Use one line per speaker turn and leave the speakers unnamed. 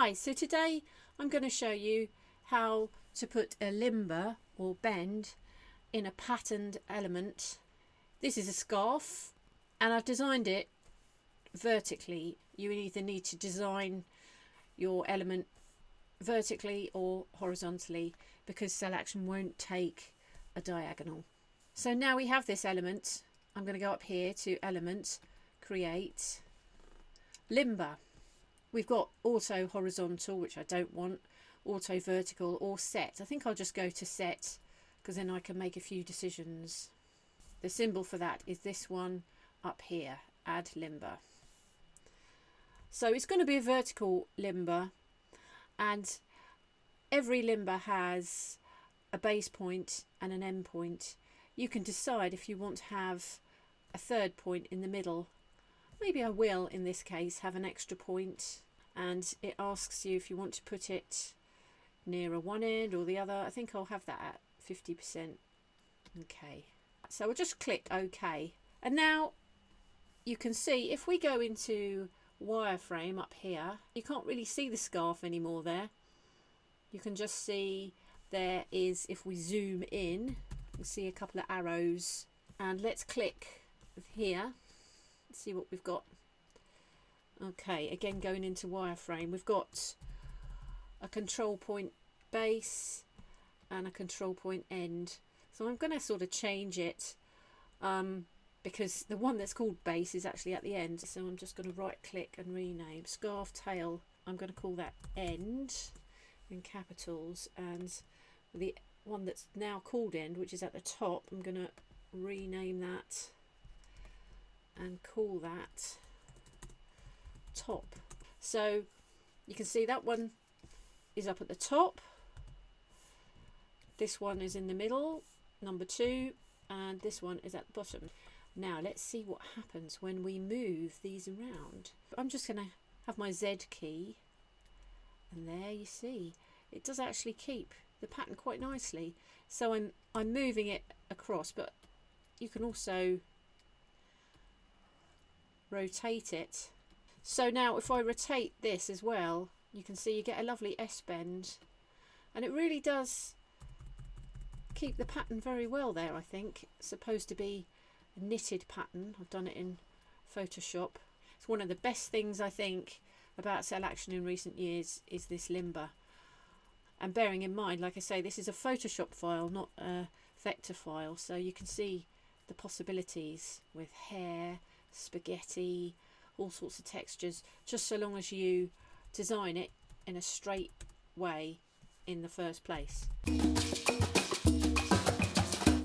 Hi, so today I'm going to show you how to put a limber or bend in a patterned element. This is a scarf and I've designed it vertically. You either need to design your element vertically or horizontally because CelAction won't take a diagonal. So now we have this element. I'm going to go up here to Element, Create, Limber. We've got auto horizontal, which I don't want, auto vertical or set. I think I'll just go to set because then I can make a few decisions. The symbol for that is this one up here, add limber. So it's going to be a vertical limber, and every limber has a base point and an end point. You can decide if you want to have a third point in the middle. Maybe I will, in this case, have an extra point, and it asks you if you want to put it nearer one end or the other. I think I'll have that at 50%. Okay, so we'll just click OK. And now you can see if we go into wireframe up here, you can't really see the scarf anymore there. You can just see there is, if we zoom in, you see a couple of arrows, and let's click here. See what we've got. Okay, again going into wireframe, we've got a control point base and a control point end. So I'm going to sort of change it because the one that's called base is actually at the end. So I'm just going to right click and rename scarf tail. I'm going to call that end in capitals, and the one that's now called end, which is at the top, I'm going to rename that and call that top. So you can see that one is up at the top, this one is in the middle, number 2, and this one is at the bottom. Now let's see what happens when we move these around. I'm just going to have my Z key, and there you see it does actually keep the pattern quite nicely. So I'm moving it across, but you can also rotate it. So now if I rotate this as well, you can see you get a lovely S bend, and it really does keep the pattern very well there. I think it's supposed to be a knitted pattern. I've done it in Photoshop. It's one of the best things I think about CelAction in recent years is this limber. And bearing in mind, like I say, this is a Photoshop file, not a vector file, so you can see the possibilities with hair, spaghetti, all sorts of textures, just so long as you design it in a straight way in the first place.